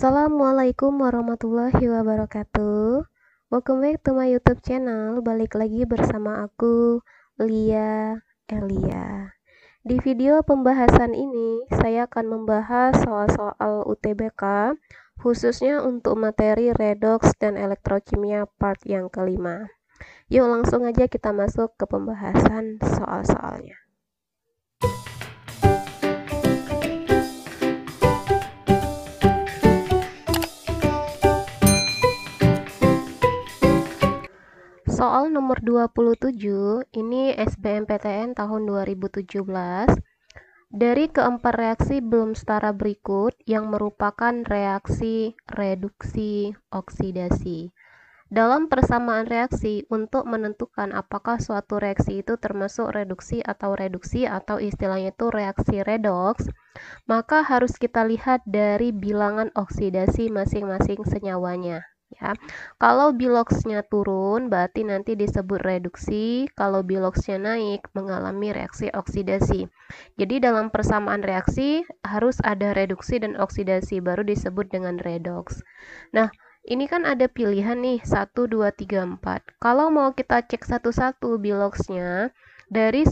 Assalamualaikum warahmatullahi wabarakatuh. Welcome back to my YouTube channel. Balik lagi bersama aku, Lia Elia. Di video pembahasan ini, saya akan membahas soal-soal UTBK, khususnya untuk materi redoks dan elektrokimia part yang kelima. Yuk langsung aja kita masuk ke pembahasan soal-soalnya. Soal nomor 27, ini SBMPTN tahun 2017. Dari keempat reaksi belum setara berikut yang merupakan reaksi reduksi oksidasi. Dalam persamaan reaksi, untuk menentukan apakah suatu reaksi itu termasuk reduksi atau istilahnya itu reaksi redoks, maka harus kita lihat dari bilangan oksidasi masing-masing senyawanya. Ya, kalau biloxnya turun berarti nanti disebut reduksi, kalau biloxnya naik mengalami reaksi oksidasi. Jadi dalam persamaan reaksi harus ada reduksi dan oksidasi baru disebut dengan redoks. Nah, ini kan ada pilihan nih 1, 2, 3, 4. Kalau mau kita cek satu-satu biloxnya dari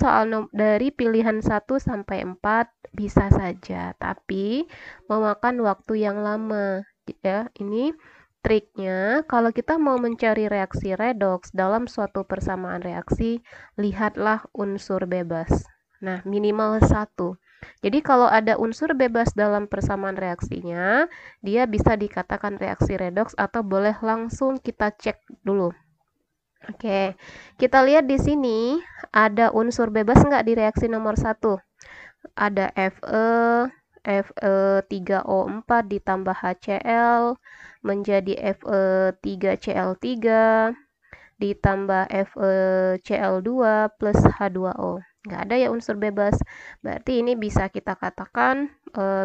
pilihan 1 sampai 4 bisa saja, tapi memakan waktu yang lama. Ya, ini triknya, kalau kita mau mencari reaksi redoks dalam suatu persamaan reaksi, lihatlah unsur bebas. Nah, minimal 1. Jadi kalau ada unsur bebas dalam persamaan reaksinya, dia bisa dikatakan reaksi redoks atau boleh langsung kita cek dulu. Oke, kita lihat di sini ada unsur bebas nggak di reaksi nomor 1? Ada Fe3O4 ditambah HCl menjadi Fe3Cl3 ditambah FeCl2 plus H2O. Nggak ada ya unsur bebas. Berarti ini bisa kita katakan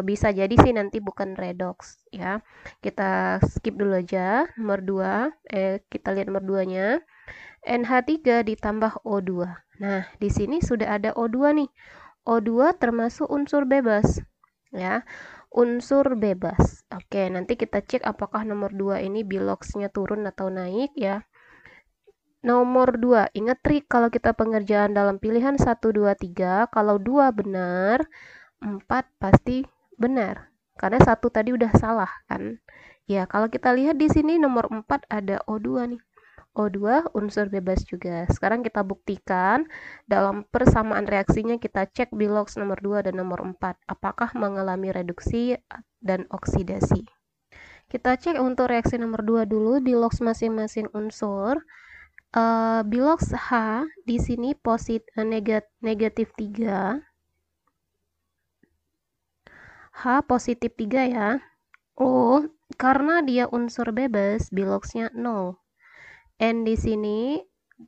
bisa jadi sih nanti bukan redoks ya. Kita skip dulu aja nomor 2. Kita lihat nomor 2-nya. NH3 ditambah O2. Nah, di sini sudah ada O2 nih. O2 termasuk unsur bebas ya. Unsur bebas. Oke, nanti kita cek apakah nomor 2 ini biloxnya turun atau naik ya. Nomor 2, ingat trik kalau kita pengerjaan dalam pilihan 1, 2, 3, kalau 2 benar, 4 pasti benar. Karena 1 tadi udah salah kan. Ya, kalau kita lihat di sini nomor 4 ada O2 nih. O2 unsur bebas juga. Sekarang kita buktikan dalam persamaan reaksinya kita cek bilox nomor 2 dan nomor 4. Apakah mengalami reduksi dan oksidasi. Kita cek untuk reaksi nomor 2 dulu, bilox masing-masing unsur. Bilox H di sini negatif 3. H positif 3 ya. O karena dia unsur bebas, biloxnya 0. N di sini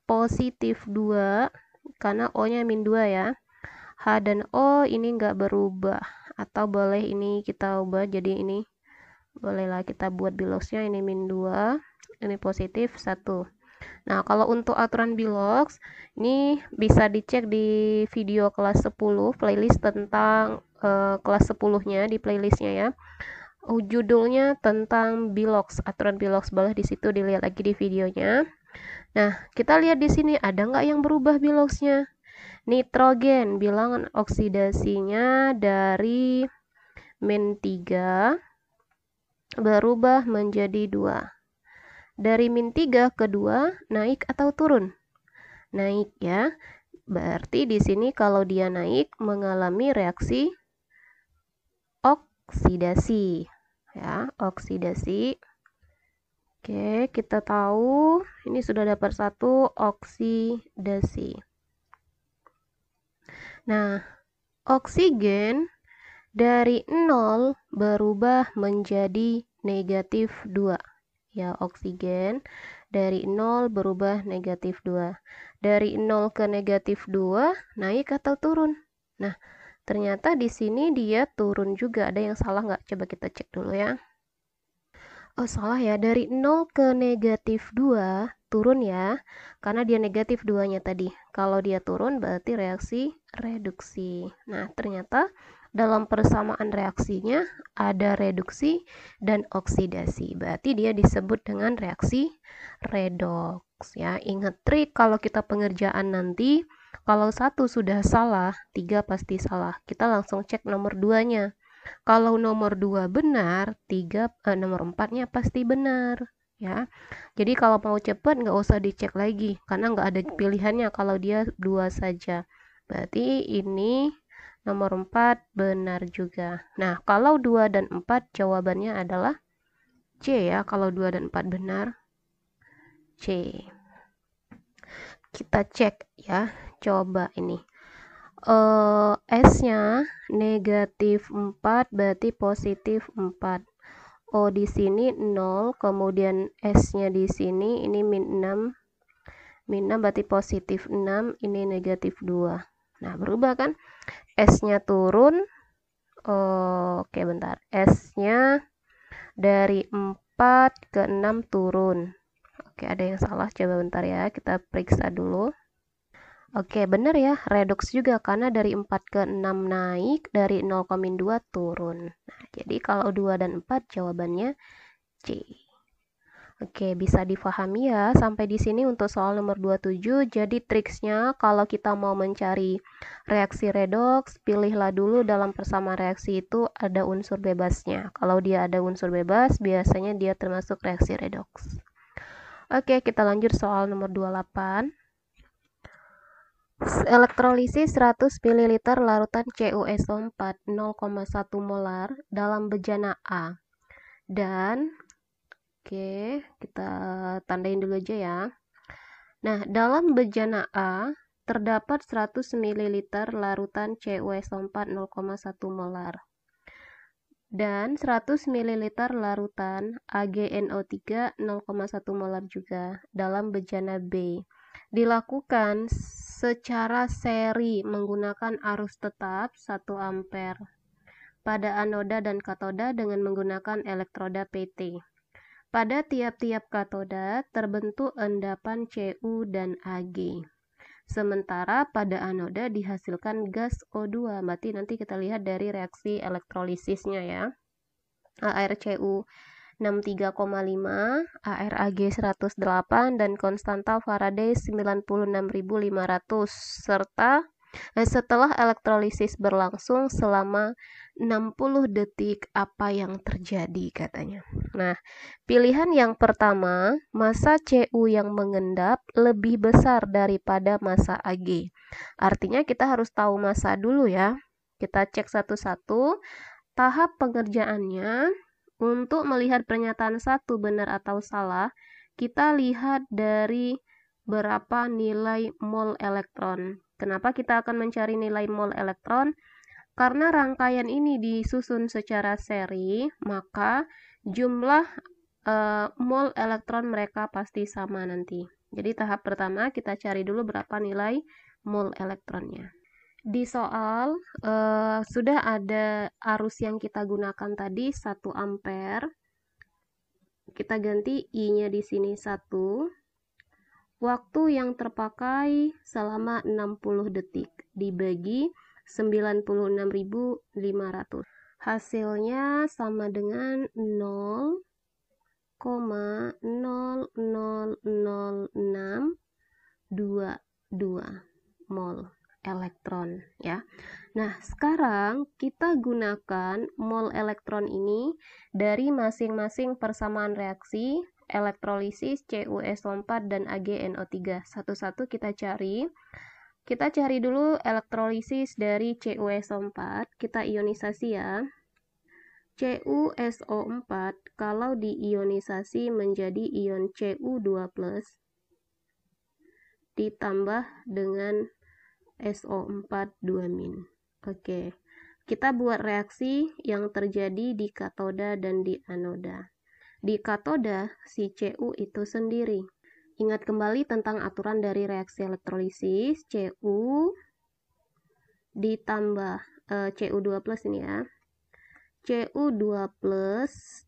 positif 2 karena O-nya min 2 ya. H dan O ini enggak berubah, atau boleh ini kita ubah jadi ini. Bolehlah kita buat biloxnya ini min 2, ini positif 1. Nah, kalau untuk aturan bilox, ini bisa dicek di video kelas 10, playlist tentang kelas 10-nya, di playlistnya ya. Judulnya tentang bilox, aturan bilox, boleh di situ dilihat lagi di videonya. Nah, kita lihat di sini ada nggak yang berubah biloxnya? Nitrogen, bilangan oksidasinya dari min 3 berubah menjadi 2. Dari min 3 ke 2 naik atau turun? Naik ya. Berarti di sini kalau dia naik mengalami reaksi oksidasi. Ya, oksidasi. Oke, kita tahu ini sudah dapat 1 oksidasi. Nah, oksigen dari 0 berubah menjadi negatif 2. Ya, oksigen dari 0 berubah negatif 2. Dari 0 ke negatif 2 naik atau turun? Nah, ternyata di sini dia turun juga. Ada yang salah nggak? Coba kita cek dulu ya. Oh, salah ya. Dari 0 ke negatif 2 turun ya. Karena dia negatif 2-nya tadi. Kalau dia turun berarti reaksi reduksi. Nah, ternyata dalam persamaan reaksinya ada reduksi dan oksidasi. Berarti dia disebut dengan reaksi redoks ya. Ingat trik kalau kita pengerjaan nanti, kalau satu sudah salah, tiga pasti salah. Kita langsung cek nomor 2-nya. Kalau nomor 2 benar, nomor 4-nya pasti benar ya. Jadi kalau mau cepat nggak usah dicek lagi karena nggak ada pilihannya kalau dia 2 saja. Berarti ini nomor 4 benar juga. Nah, kalau 2 dan 4 jawabannya adalah C ya. Kalau 2 dan 4 benar, C. Kita cek ya. Coba ini. S-nya negatif 4 berarti positif 4. Oh, di sini 0, kemudian S-nya di sini ini min 6. Min 6 berarti positif 6, ini negatif 2. Nah, berubah kan? S-nya turun. Oke, bentar. S-nya dari 4 ke 6 turun. Oke, ada yang salah. Coba bentar ya. Kita periksa dulu. Oke, benar ya. Redoks juga karena dari 4 ke 6 naik, dari 0,2 turun. Nah, jadi kalau 2 dan 4 jawabannya C. Oke, bisa difahami ya sampai di sini untuk soal nomor 27. Jadi triksnya kalau kita mau mencari reaksi redoks, pilihlah dulu dalam persamaan reaksi itu ada unsur bebasnya. Kalau dia ada unsur bebas, biasanya dia termasuk reaksi redoks. Oke, kita lanjut soal nomor 28. Elektrolisis 100 ml larutan CuSO4 0,1 molar dalam bejana A. Dan oke, kita tandain dulu aja ya. Nah, dalam bejana A terdapat 100 ml larutan CuSO4 0,1 molar. Dan 100 ml larutan AgNO3 0,1 molar juga dalam bejana B. Dilakukan secara seri menggunakan arus tetap 1 ampere pada anoda dan katoda dengan menggunakan elektroda PT. Pada tiap-tiap katoda terbentuk endapan Cu dan Ag. Sementara pada anoda dihasilkan gas O2. Berarti nanti kita lihat dari reaksi elektrolisisnya ya. ArCu 63,5, ArAg 108 dan konstanta Faraday 96.500 serta setelah elektrolisis berlangsung selama 60 detik apa yang terjadi katanya. Nah, pilihan yang pertama, massa Cu yang mengendap lebih besar daripada massa Ag. Artinya kita harus tahu massa dulu ya. Kita cek satu-satu tahap pengerjaannya. Untuk melihat pernyataan satu benar atau salah, kita lihat dari berapa nilai mol elektron. Kenapa kita akan mencari nilai mol elektron? Karena rangkaian ini disusun secara seri, maka jumlah mol elektron mereka pasti sama nanti. Jadi tahap pertama kita cari dulu berapa nilai mol elektronnya. Di soal sudah ada arus yang kita gunakan tadi 1 ampere. Kita ganti I-nya di sini 1. Waktu yang terpakai selama 60 detik dibagi 96.500. Hasilnya sama dengan 0,0000622 mol elektron ya. Nah, sekarang kita gunakan mol elektron ini dari masing-masing persamaan reaksi elektrolisis CuSO4 dan AgNO3. Satu-satu kita cari. Kita cari dulu elektrolisis dari CuSO4. Kita ionisasi ya. CuSO4 kalau diionisasi menjadi ion Cu2+ ditambah dengan SO4 2-. Oke, kita buat reaksi yang terjadi di katoda dan di anoda. Di katoda, si Cu itu sendiri. Ingat kembali tentang aturan dari reaksi elektrolisis, Cu ditambah Cu2+ ini ya. Cu2+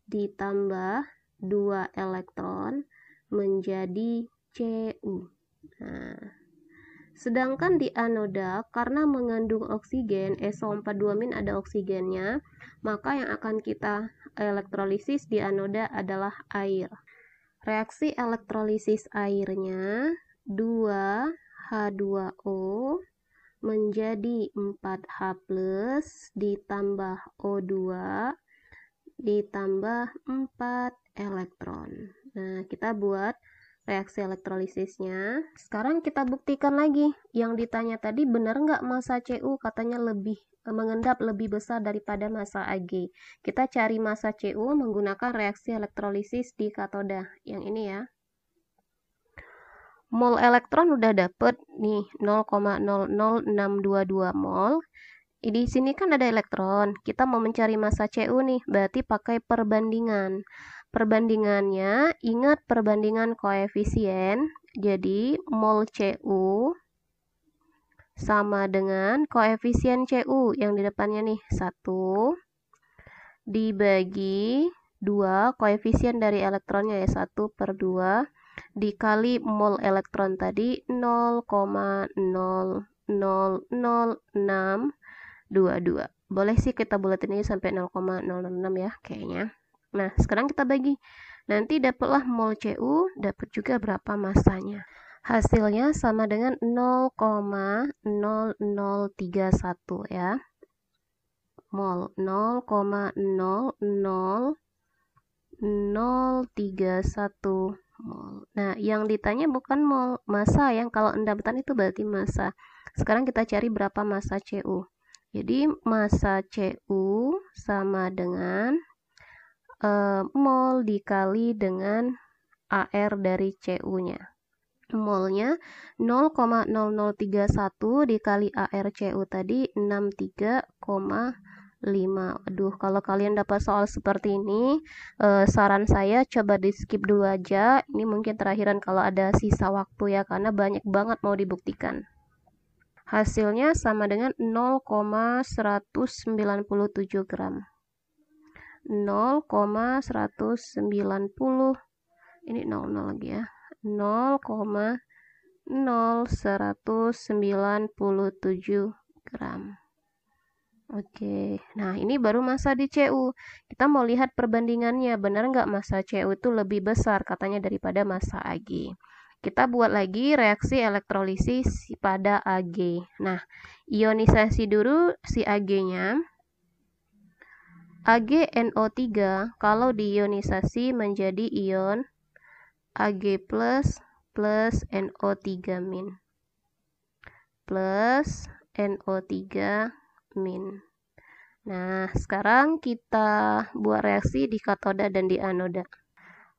ditambah 2 elektron menjadi Cu. Nah, Sedangkan di anoda, karena mengandung oksigen, SO42- ada oksigennya, maka yang akan kita elektrolisis di anoda adalah air. Reaksi elektrolisis airnya 2H2O menjadi 4H+ ditambah O2 ditambah 4 elektron. Nah, kita buat reaksi elektrolisisnya. Sekarang kita buktikan lagi. Yang ditanya tadi benar nggak massa Cu katanya mengendap lebih besar daripada massa Ag. Kita cari massa Cu menggunakan reaksi elektrolisis di katoda. Yang ini ya. Mol elektron udah dapet nih 0,00622 mol. Di sini kan ada elektron, kita mau mencari massa Cu nih, berarti pakai perbandingan. Perbandingannya, ingat perbandingan koefisien, jadi mol Cu sama dengan koefisien Cu yang di depannya nih, 1 dibagi 2, koefisien dari elektronnya ya 1/2, dikali mol elektron tadi 0,0000622. Boleh sih kita bulatin ini sampai 0,006 ya kayaknya. Nah, sekarang kita bagi. Nanti dapatlah mol Cu, dapat juga berapa massanya. Hasilnya sama dengan 0,0031 ya. Mol 0,00031 mol. Nah, yang ditanya bukan mol, massa yang kalau endapatan itu berarti massa. Sekarang kita cari berapa massa Cu. Jadi massa Cu sama dengan mol dikali dengan AR dari Cu-nya. Molnya 0,0031 dikali AR Cu tadi 63,5. Aduh, kalau kalian dapat soal seperti ini, saran saya coba di skip dulu aja. Ini mungkin terakhiran kalau ada sisa waktu ya, karena banyak banget mau dibuktikan. Hasilnya sama dengan 0,197 gram. 0,190, ini 00 lagi ya, 0,0197 gram. Oke, nah ini baru massa di Cu. Kita mau lihat perbandingannya, benar nggak massa Cu itu lebih besar katanya daripada massa Ag. Kita buat lagi reaksi elektrolisis pada Ag. Nah, ionisasi dulu si Ag-nya. AgNO3 kalau diionisasi menjadi ion Ag+ plus NO3- plus NO3-. Nah, sekarang kita buat reaksi di katoda dan di anoda.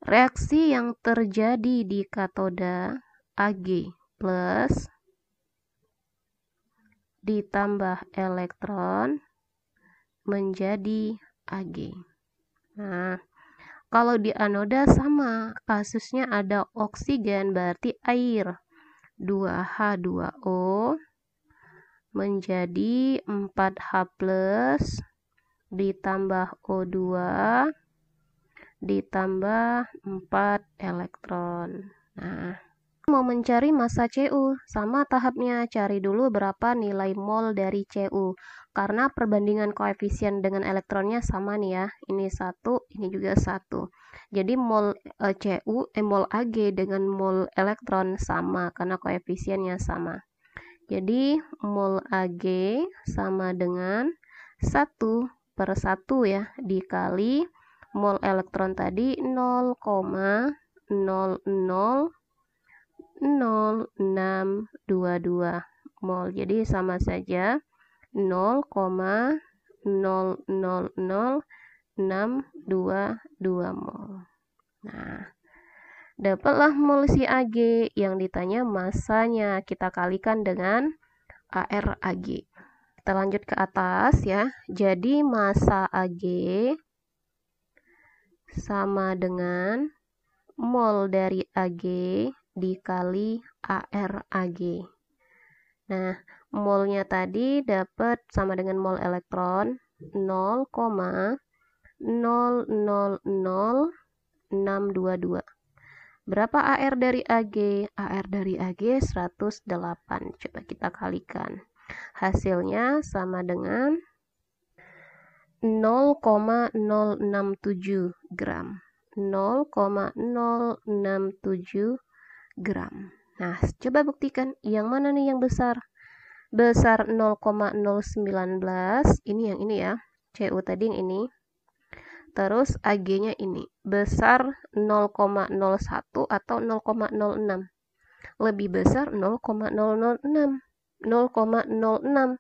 Reaksi yang terjadi di katoda Ag plus ditambah elektron menjadi Ag. Nah, kalau di anoda sama, kasusnya ada oksigen berarti air. 2H2O menjadi 4H+ ditambah O2 ditambah 4 elektron. Nah, mau mencari massa Cu, sama tahapnya, cari dulu berapa nilai mol dari Cu. Karena perbandingan koefisien dengan elektronnya sama nih ya. Ini 1, ini juga 1. Jadi mol mol Ag dengan mol elektron sama karena koefisiennya sama. Jadi mol Ag sama dengan 1/1 ya, dikali mol elektron tadi 0,000622 mol. Jadi sama saja 0,000622 mol. Nah, dapatlah mol si Ag, yang ditanya massanya. Kita kalikan dengan AR Ag. Kita lanjut ke atas ya. Jadi massa Ag sama dengan mol dari Ag dikali AR Ag. Nah, molnya tadi dapat sama dengan mol elektron 0,000622. Berapa AR dari AG? AR dari AG 108. Coba kita kalikan. Hasilnya sama dengan 0,067 gram. 0,067 gram. Nah, coba buktikan yang mana nih yang besar? Besar 0,019, ini yang ini ya. CU tadi yang ini. Terus AG-nya ini besar 0,01 atau 0,06. Lebih besar 0,006. 0,06.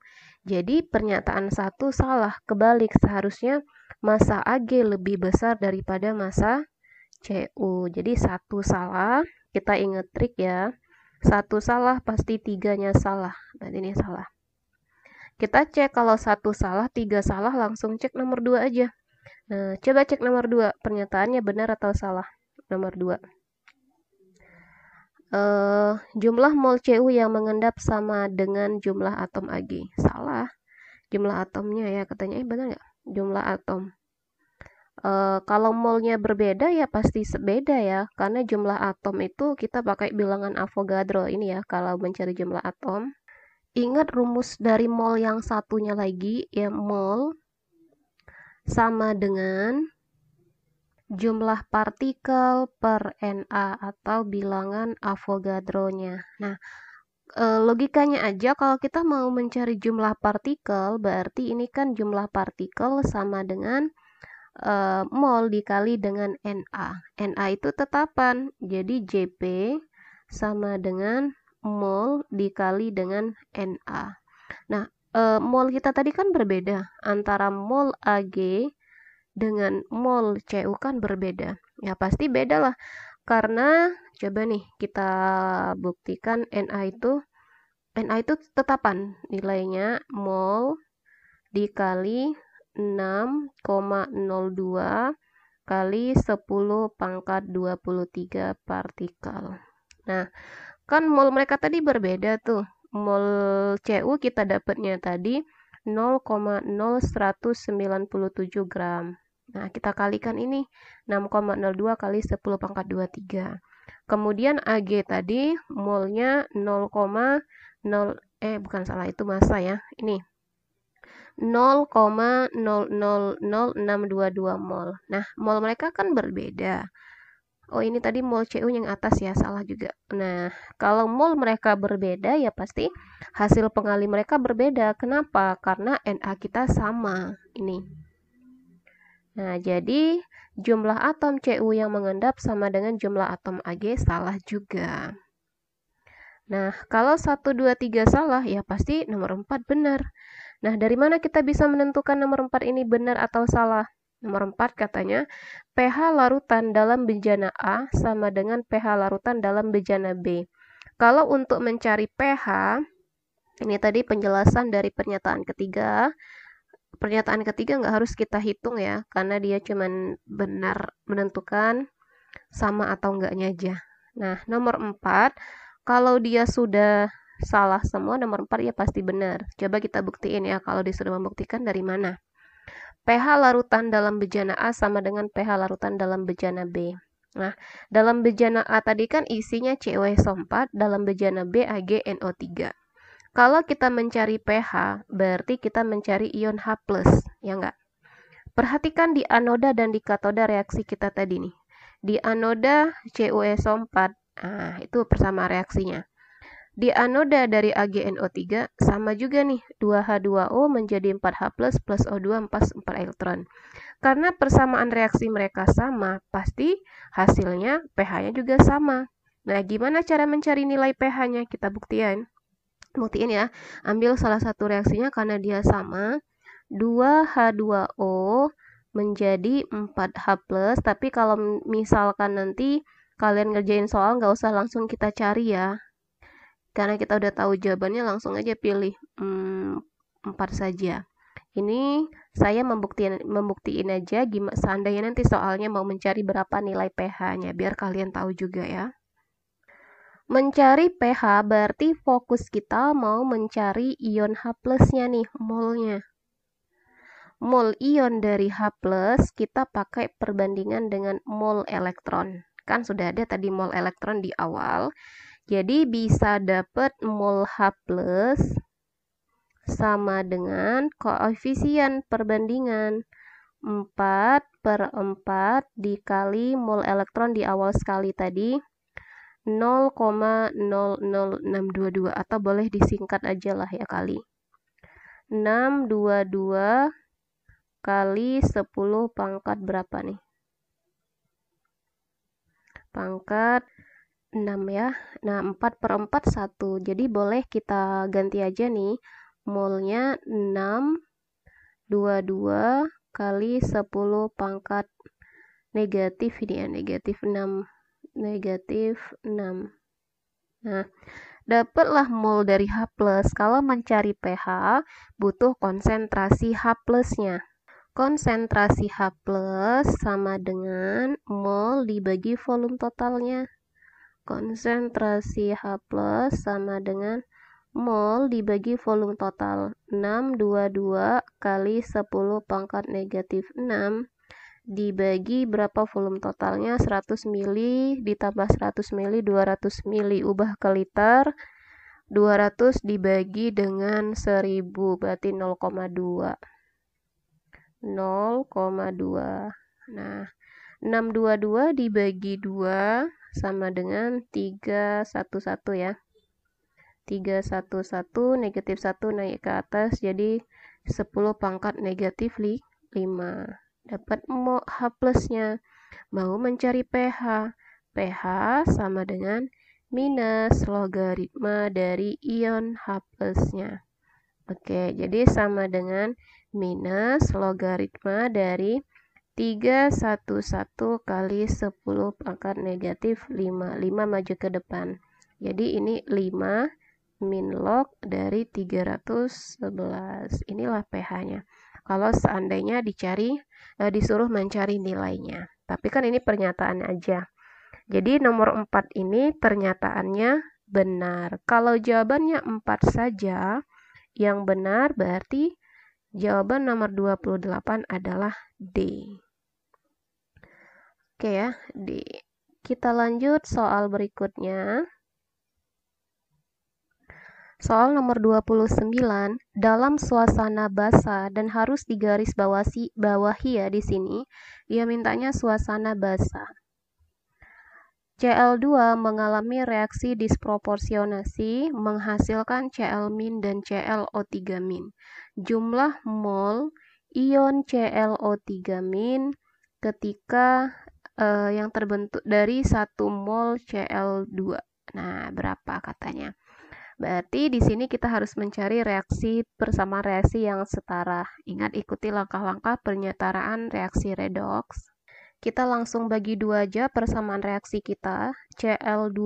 Jadi pernyataan 1 salah, kebalik. Seharusnya massa AG lebih besar daripada massa CU. Jadi 1 salah, kita ingat trik ya. 1 salah pasti 3-nya salah. Berarti ini salah. Kita cek kalau 1 salah, 3 salah, langsung cek nomor 2 aja. Nah, coba cek nomor 2, pernyataannya benar atau salah. Nomor 2. Jumlah mol CU yang mengendap sama dengan jumlah atom AG. Salah. Jumlah atomnya ya, katanya benar nggak? Jumlah atom. Kalau molnya berbeda ya pasti beda ya, karena jumlah atom itu kita pakai bilangan Avogadro ini ya, kalau mencari jumlah atom. Ingat rumus dari mol yang satunya lagi, ya mol sama dengan jumlah partikel per Na atau bilangan Avogadro-nya. Nah, logikanya aja kalau kita mau mencari jumlah partikel, berarti ini kan jumlah partikel sama dengan mol dikali dengan Na. Na itu tetapan, jadi Jp sama dengan mol dikali dengan Na. Nah, mol kita tadi kan berbeda, antara mol Ag dengan mol CU kan berbeda. Ya pasti beda lah. Karena coba nih kita buktikan Na itu tetapan, nilainya mol dikali 6,02 kali 10 pangkat 23 partikel. Nah, kan mol mereka tadi berbeda tuh. Mol CU kita dapatnya tadi 0,0197 gram. Nah, kita kalikan ini 6,02 kali 10 pangkat 23. Kemudian Ag tadi molnya 0,0 bukan salah, itu massa ya. Ini 0,000622 mol. Nah, mol mereka kan berbeda. Oh, ini tadi mol CU yang atas ya, salah juga. Nah, kalau mol mereka berbeda ya pasti hasil pengali mereka berbeda. Kenapa? Karena Na kita sama. Ini. Nah, jadi jumlah atom CU yang mengendap sama dengan jumlah atom Ag salah juga. Nah, kalau 1, 2, 3 salah, ya pasti nomor 4 benar. Nah, dari mana kita bisa menentukan nomor 4 ini benar atau salah? Nomor 4 katanya, pH larutan dalam bejana A sama dengan pH larutan dalam bejana B. Kalau untuk mencari pH, ini tadi penjelasan dari pernyataan ketiga. Pernyataan ketiga nggak harus kita hitung ya, karena dia cuma benar menentukan sama atau enggaknya aja. Nah, nomor 4, kalau dia sudah salah semua, nomor 4 ya pasti benar. Coba kita buktiin ya, kalau dia sudah membuktikan dari mana. pH larutan dalam bejana A sama dengan pH larutan dalam bejana B. Nah, dalam bejana A tadi kan isinya CuSO4, dalam bejana B AgNO3. Kalau kita mencari pH, berarti kita mencari ion H+, ya enggak? Perhatikan di anoda dan di katoda reaksi kita tadi nih. Di anoda CuSO4, nah itu persama reaksinya. Di anoda dari AgNO3 sama juga nih, 2H2O menjadi 4H+, plus O2 4 elektron. Karena persamaan reaksi mereka sama, pasti hasilnya pH-nya juga sama. Nah, gimana cara mencari nilai pH-nya? Kita buktiin ya. Ambil salah satu reaksinya karena dia sama, 2H2O menjadi 4H+, tapi kalau misalkan nanti kalian ngerjain soal nggak usah langsung kita cari ya. Karena kita udah tahu jawabannya, langsung aja pilih 4 saja. Ini saya membuktiin aja gimana seandainya nanti soalnya mau mencari berapa nilai pH-nya, biar kalian tahu juga ya. Mencari pH berarti fokus kita mau mencari ion H+-nya nih, molnya. Mol ion dari H+, kita pakai perbandingan dengan mol elektron. Kan sudah ada tadi mol elektron di awal. Jadi bisa dapat mol H+ sama dengan koefisien perbandingan 4/4 dikali mol elektron di awal sekali tadi 0,00622, atau boleh disingkat aja lah ya, kali 622 kali 10 pangkat berapa nih? Pangkat 6 ya. Nah, 4/4 1. Jadi boleh kita ganti aja nih. Molnya 622 kali 10 pangkat negatif ini ya, negatif 6. Nah, dapatlah mol dari H+. Kalau mencari pH, butuh konsentrasi H+-nya. Konsentrasi H+ sama dengan mol dibagi volume totalnya. Konsentrasi H+ sama dengan mol dibagi volume total. 622 kali 10 pangkat negatif 6 dibagi berapa volume totalnya? 100 mili ditambah 100 mili 200 mili, ubah ke liter. 200 dibagi dengan 1000 berarti 0,2. Nah, 622 dibagi 2 sama dengan 311 ya. 311 negatif 1 naik ke atas jadi 10 pangkat negatif 5. Dapat H+-nya. Mau mencari pH. pH sama dengan minus logaritma dari ion H+-nya. Oke, jadi sama dengan minus logaritma dari 311 kali 10 pangkat negatif 5. 5 maju ke depan. Jadi ini 5 min log dari 311. Inilah pH-nya. Kalau seandainya disuruh mencari nilainya. Tapi kan ini pernyataan aja. Jadi nomor 4 ini pernyataannya benar. Kalau jawabannya 4 saja, yang benar berarti jawaban nomor 28 adalah D. Oke ya, D. Kita lanjut soal berikutnya. Soal nomor 29, dalam suasana basah dan harus digaris bawahi ya di sini. Dia mintanya suasana basah. Cl2 mengalami reaksi disproporsionasi menghasilkan Cl- dan ClO3-. Jumlah mol ion ClO3- ketika yang terbentuk dari 1 mol Cl2. Nah, berapa katanya? Berarti di sini kita harus mencari persamaan reaksi yang setara. Ingat, ikuti langkah-langkah pernyataan reaksi redoks. Kita langsung bagi 2 aja persamaan reaksi kita. Cl2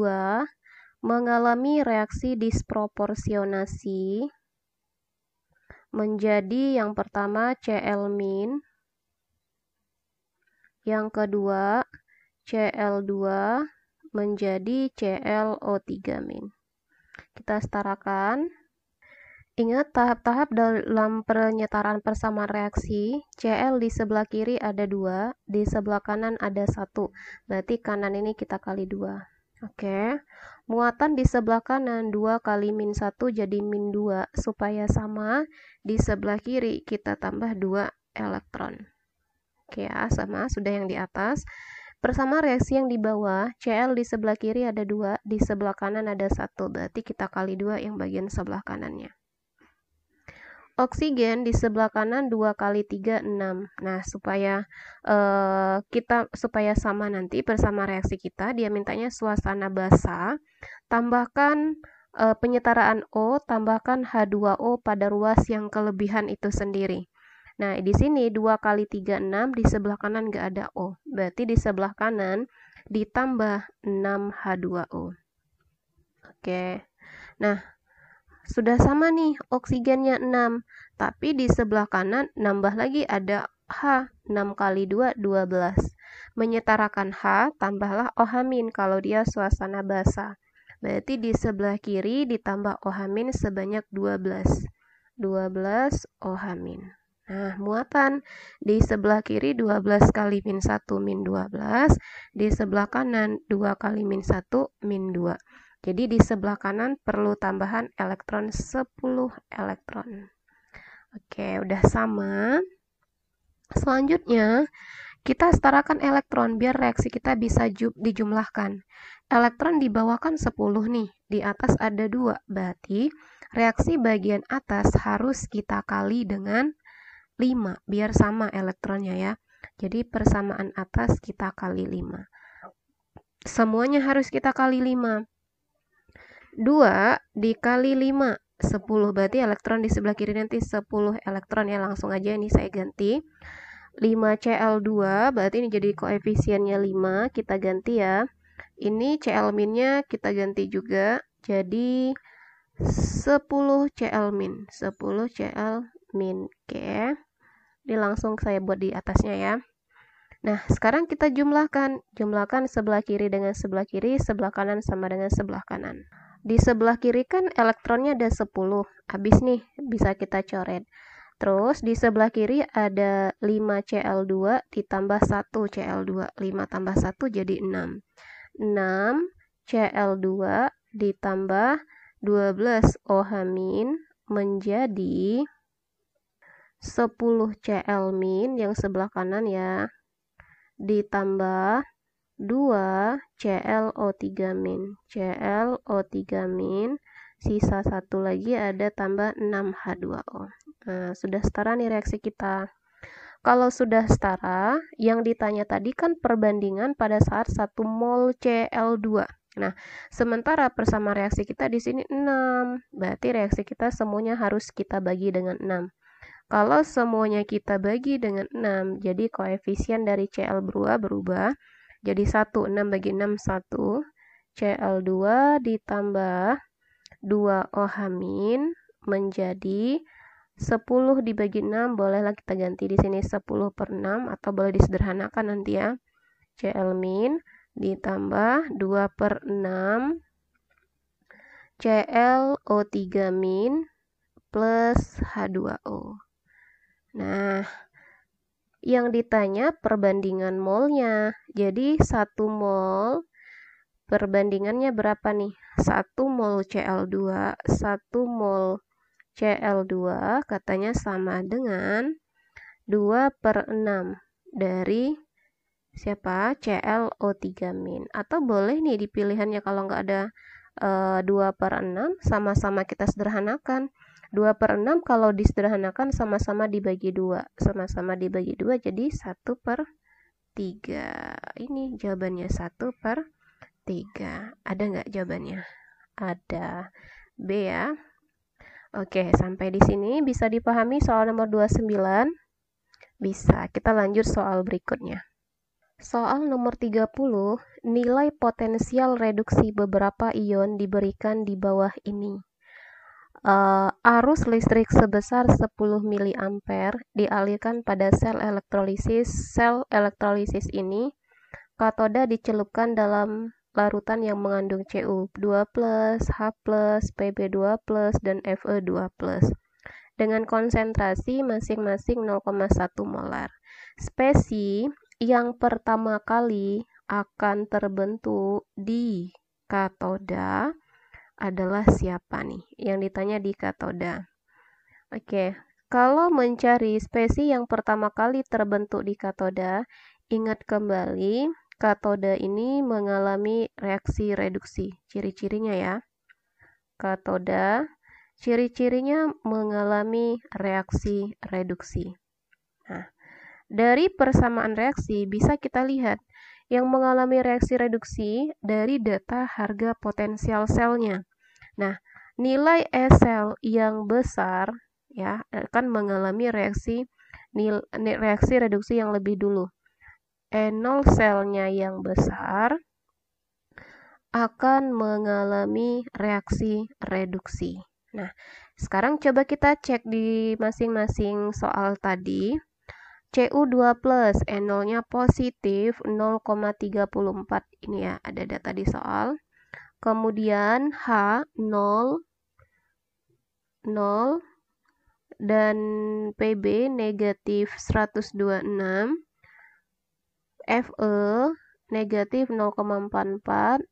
mengalami reaksi disproporsionasi menjadi yang pertama Cl-, yang kedua Cl2 menjadi ClO3-. Kita setarakan. Ingat tahap-tahap dalam penyetaraan persamaan reaksi. Cl di sebelah kiri ada 2, di sebelah kanan ada 1. Berarti kanan ini kita kali 2. Oke. Muatan di sebelah kanan 2 kali min 1 jadi min 2. Supaya sama, di sebelah kiri kita tambah 2 elektron. Oke ya, sama sudah yang di atas. Bersama reaksi yang di bawah, Cl di sebelah kiri ada 2, di sebelah kanan ada 1, berarti kita kali 2 yang bagian sebelah kanannya. Oksigen di sebelah kanan 2 kali 3, 6. Nah, supaya sama nanti bersama reaksi kita, dia mintanya suasana basah, tambahkan penyetaraan O, tambahkan H2O pada ruas yang kelebihan itu sendiri. Nah, di sini 2 kali 3, 6, di sebelah kanan nggak ada O. Berarti di sebelah kanan ditambah 6 H2O. Oke. Nah, sudah sama nih, oksigennya 6. Tapi di sebelah kanan nambah lagi ada H. 6 kali 2, 12. Menyetarakan H, tambahlah OH- kalau dia suasana basah. Berarti di sebelah kiri ditambah OH- sebanyak 12. 12 OH-. Nah, muatan di sebelah kiri 12 kali min 1 min 12, di sebelah kanan 2 kali min 1 min 2. Jadi di sebelah kanan perlu tambahan elektron 10 elektron. Oke, udah sama. Selanjutnya, kita setarakan elektron biar reaksi kita bisa dijumlahkan. Elektron di bawah kan 10 nih, di atas ada 2. Berarti reaksi bagian atas harus kita kali dengan 5 biar sama elektronnya ya. Jadi persamaan atas kita kali 5. Semuanya harus kita kali 5. 2 dikali 5, 10. Berarti elektron di sebelah kiri nanti 10 elektron ya. Langsung aja ini saya ganti. 5Cl2 berarti ini jadi koefisiennya 5, kita ganti ya. Ini Cl minnya kita ganti juga. Jadi 10 Cl min. 10 Cl min. Oke. Ini langsung saya buat di atasnya ya. Nah, sekarang kita jumlahkan. Jumlahkan sebelah kiri dengan sebelah kiri, sebelah kanan sama dengan sebelah kanan. Di sebelah kiri kan elektronnya ada 10. Habis nih, bisa kita coret. Terus di sebelah kiri ada 5Cl2 ditambah 1 Cl2. 5 tambah 1 jadi 6. 6 Cl2 ditambah 12 OH- menjadi 10 Cl min yang sebelah kanan ya, ditambah 2 ClO3 min. ClO3 min, sisa satu lagi ada tambah 6H2O. Nah, sudah setara nih reaksi kita. Kalau sudah setara, yang ditanya tadi kan perbandingan pada saat 1 mol Cl2. Nah, sementara persamaan reaksi kita di sini 6. Berarti reaksi kita semuanya harus kita bagi dengan 6. Kalau semuanya kita bagi dengan 6, jadi koefisien dari Cl berubah. Jadi 1, 6 bagi 6, 1. Cl2 ditambah 2OH- menjadi 10 dibagi 6, bolehlah kita ganti di sini 10 per 6, atau boleh disederhanakan nanti ya. Cl min ditambah 2 per 6 ClO3 min plus H2O. Nah, yang ditanya perbandingan molnya. Jadi 1 mol perbandingannya berapa nih? 1 mol Cl2, 1 mol Cl2 katanya sama dengan 2 per 6 dari siapa? ClO3 min. Atau boleh nih di pilihannya kalau nggak ada 2 per 6, sama-sama kita sederhanakan. 2 per 6 kalau disederhanakan sama-sama dibagi 2. Sama-sama dibagi 2 jadi 1 per 3. Ini jawabannya 1 per 3. Ada nggak jawabannya? Ada. B ya. Oke, sampai di sini bisa dipahami soal nomor 29? Bisa. Kita lanjut soal berikutnya. Soal nomor 30, nilai potensial reduksi beberapa ion diberikan di bawah ini. Arus listrik sebesar 10 mA dialirkan pada sel elektrolisis. Sel elektrolisis ini, katoda dicelupkan dalam larutan yang mengandung Cu2+, H+, Pb2+, dan Fe2+, dengan konsentrasi masing-masing 0,1 molar. Spesi yang pertama kali akan terbentuk di katoda adalah siapa nih? Yang ditanya di katoda. Oke, kalau mencari spesi yang pertama kali terbentuk di katoda, ingat kembali katoda ini mengalami reaksi reduksi. Ciri-cirinya ya. Katoda, ciri-cirinya mengalami reaksi reduksi. Nah, dari persamaan reaksi bisa kita lihat yang mengalami reaksi reduksi dari data harga potensial selnya. Nah, nilai E sel yang besar ya akan mengalami reaksi reduksi yang lebih dulu. E0 selnya yang besar akan mengalami reaksi reduksi. Nah, sekarang coba kita cek di masing-masing soal tadi. Cu2+, E0-nya positif 0,34. Ini ya, ada data di soal. Kemudian H0, 0, dan PB negatif 126, Fe negatif 0,44,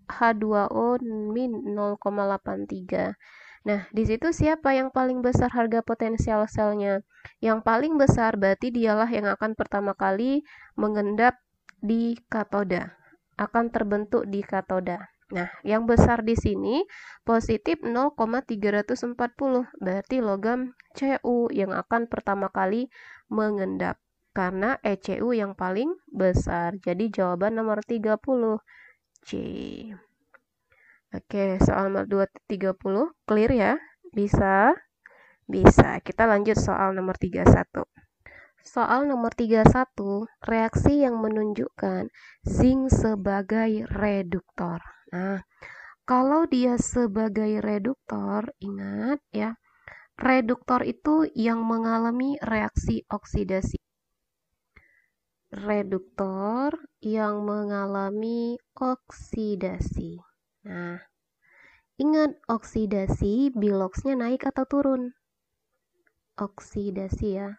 H2O min 0,83. Nah, di situ siapa yang paling besar harga potensial selnya? Yang paling besar berarti dialah yang akan pertama kali mengendap di katoda, akan terbentuk di katoda. Nah, yang besar di sini positif 0,340, berarti logam Cu yang akan pertama kali mengendap karena ECU yang paling besar. Jadi jawaban nomor 30 C. Oke, soal nomor 230 clear ya? Bisa? Bisa. Kita lanjut soal nomor 31. Soal nomor 31, reaksi yang menunjukkan zinc sebagai reduktor. Nah, kalau dia sebagai reduktor, ingat ya, reduktor itu yang mengalami reaksi oksidasi. Reduktor yang mengalami oksidasi. Nah, ingat oksidasi, biloxnya naik atau turun? Oksidasi ya.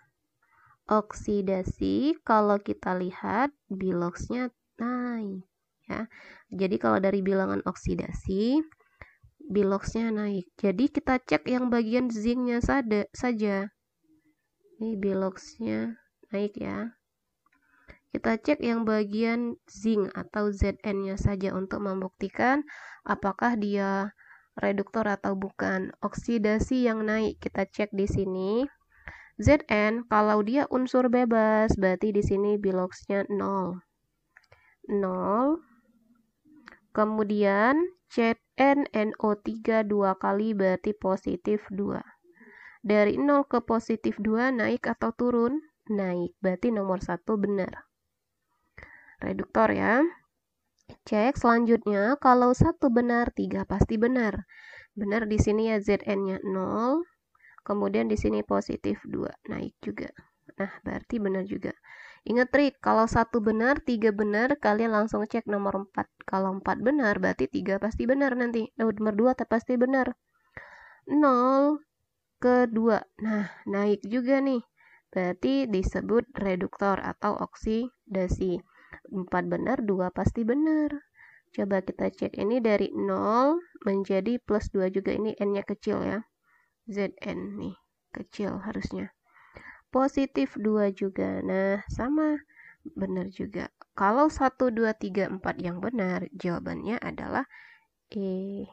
Oksidasi kalau kita lihat biloxnya naik ya. Jadi kalau dari bilangan oksidasi, biloxnya naik. Jadi kita cek yang bagian zincnya saja. Ini biloxnya naik ya. Kita cek yang bagian zinc atau Zn-nya saja untuk membuktikan apakah dia reduktor atau bukan. Oksidasi yang naik kita cek di sini. Zn kalau dia unsur bebas berarti di sini biloxnya 0. 0. Kemudian ZnNO3 dua kali berarti positif 2. Dari 0 ke positif 2 naik atau turun? Naik. Berarti nomor 1 benar. Reduktor ya. Cek selanjutnya, kalau 1 benar, 3 pasti benar. Benar di sini ya Zn-nya 0. Kemudian di sini positif 2, naik juga. Nah, berarti benar juga. Ingat trik, kalau 1 benar, 3 benar, kalian langsung cek nomor 4. Kalau 4 benar, berarti 3 pasti benar nanti. Nomor 2 pasti benar. 0 ke 2. Nah, naik juga nih. Berarti disebut reduktor atau oksidasi. 4 benar, 2 pasti benar. Coba kita cek ini dari 0 menjadi plus 2 juga. Ini N-nya kecil ya. Zn nih, kecil harusnya. Positif 2 juga. Nah, sama. Benar juga. Kalau 1, 2, 3, 4 yang benar, jawabannya adalah E.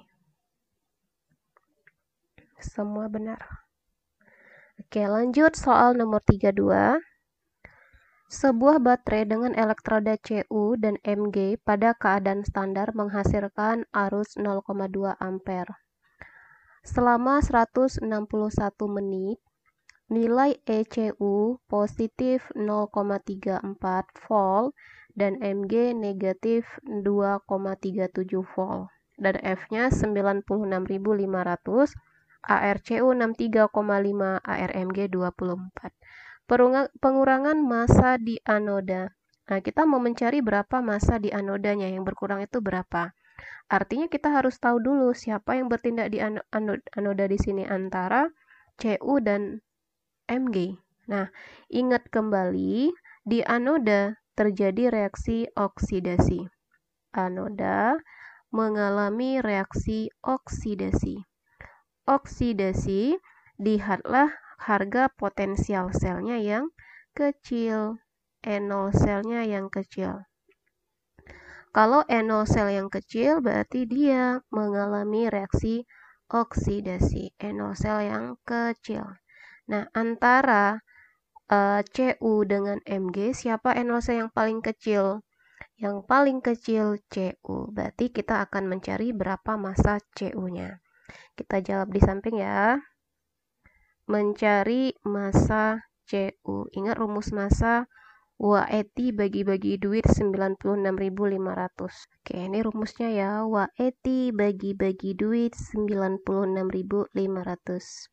Semua benar. Oke, lanjut soal nomor 32. Sebuah baterai dengan elektroda Cu dan Mg pada keadaan standar menghasilkan arus 0,2 ampere. Selama 161 menit, nilai ECU positif 0,34 volt dan Mg negatif 2,37 volt. Dan F-nya 96.500, ARCU 63,5, ARMG 24. Pengurangan massa di anoda. Nah, kita mau mencari berapa massa di anodanya, yang berkurang itu berapa. Artinya kita harus tahu dulu siapa yang bertindak di anoda di sini antara Cu dan Mg. Nah, ingat kembali, di anoda terjadi reaksi oksidasi. Anoda mengalami reaksi oksidasi. Oksidasi, lihatlah harga potensial selnya yang kecil, E0 selnya yang kecil. Kalau E0 sel yang kecil berarti dia mengalami reaksi oksidasi, E0 sel yang kecil. Nah, antara Cu dengan Mg, siapa E0 sel yang paling kecil? Yang paling kecil Cu, berarti kita akan mencari berapa massa Cu-nya. Kita jawab di samping ya. Mencari massa Cu. Ingat rumus massa, WAET bagi-bagi duit 96.500. Oke, ini rumusnya ya. WAET bagi-bagi duit 96.500.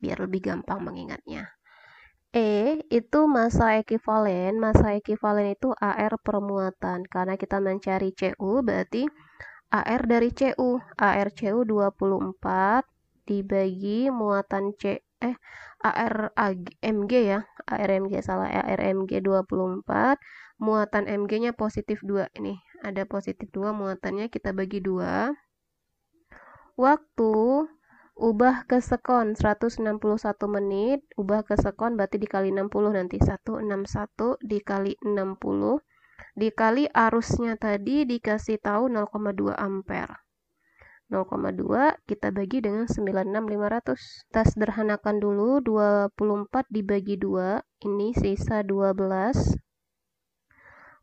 Biar lebih gampang mengingatnya. E itu massa ekivalen. Massa ekivalen itu AR per muatan. Karena kita mencari Cu, berarti AR dari Cu. AR Cu 24 dibagi muatan ARMG ya, ARMG salah, ARMG 24, muatan Mg-nya positif 2. Ini ada positif 2 muatannya, kita bagi 2. Waktu ubah ke sekon 161 menit, ubah ke sekon berarti dikali 60 nanti, 161 dikali 60 dikali arusnya tadi dikasih tahu 0,2 ampere. 0,2 kita bagi dengan 96.500. Kita sederhanakan dulu, 24 dibagi 2, ini sisa 12.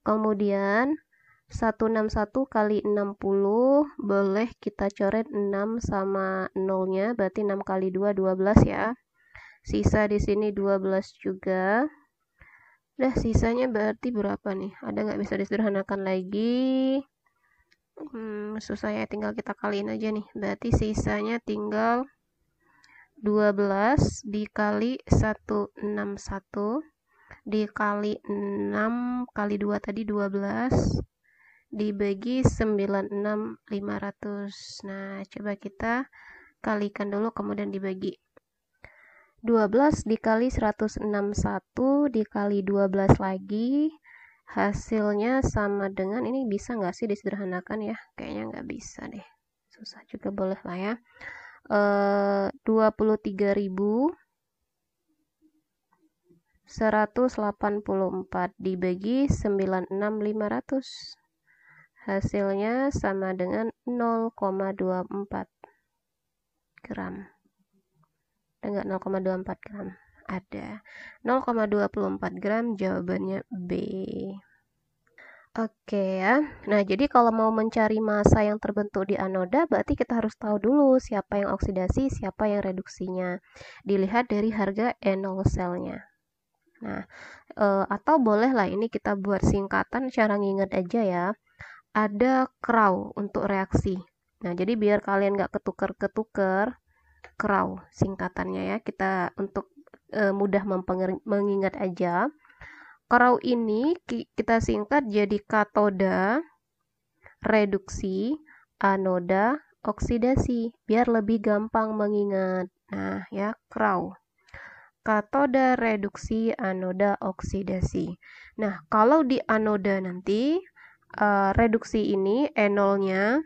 Kemudian 161 kali 60, boleh kita coret 6 sama 0-nya, berarti 6 kali 2, 12 ya. Sisa di sini 12 juga. Udah, sisanya berarti berapa nih? Ada nggak bisa disederhanakan lagi? Susah ya, tinggal kita kaliin aja nih. Berarti sisanya tinggal 12 dikali 161 dikali 6 kali 2 tadi 12 dibagi 96.500. Nah, coba kita kalikan dulu kemudian dibagi. 12 dikali 161 dikali 12 lagi, hasilnya sama dengan, ini bisa nggak sih disederhanakan ya? Kayaknya nggak bisa deh, susah juga, boleh lah ya. 23.184 dibagi 96.500, hasilnya sama dengan 0,24 gram. Dengan 0,24 gram. Ada 0,24 gram, jawabannya B. Oke ya. Nah, jadi kalau mau mencari massa yang terbentuk di anoda, berarti kita harus tahu dulu siapa yang oksidasi, siapa yang reduksinya. Dilihat dari harga E0 selnya. Nah, atau bolehlah ini kita buat singkatan, cara nginget aja ya. Ada CRAW untuk reaksi. Nah, jadi biar kalian nggak ketuker-ketuker, CRAW singkatannya ya, kita untuk mudah mengingat aja. CRAW ini kita singkat jadi katoda, reduksi, anoda, oksidasi, biar lebih gampang mengingat. Nah ya, CRAW, katoda, reduksi, anoda, oksidasi. Nah, kalau di anoda nanti reduksi ini E0-nya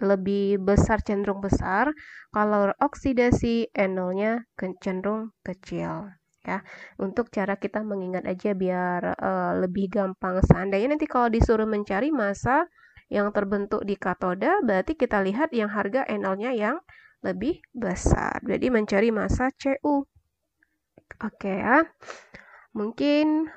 lebih besar, cenderung besar. Kalau oksidasi E0-nya cenderung kecil ya. Untuk cara kita mengingat aja biar lebih gampang. Seandainya nanti kalau disuruh mencari massa yang terbentuk di katoda, berarti kita lihat yang harga E0-nya yang lebih besar. Jadi mencari massa Cu. Oke ya. Mungkin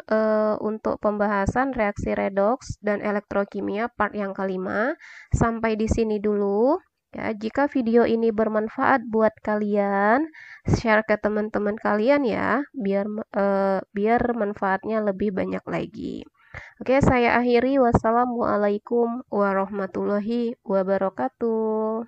untuk pembahasan reaksi redoks dan elektrokimia part yang kelima sampai di sini dulu. Ya, jika video ini bermanfaat buat kalian, share ke teman-teman kalian ya, biar manfaatnya lebih banyak lagi. Oke, saya akhiri. Wassalamualaikum warahmatullahi wabarakatuh.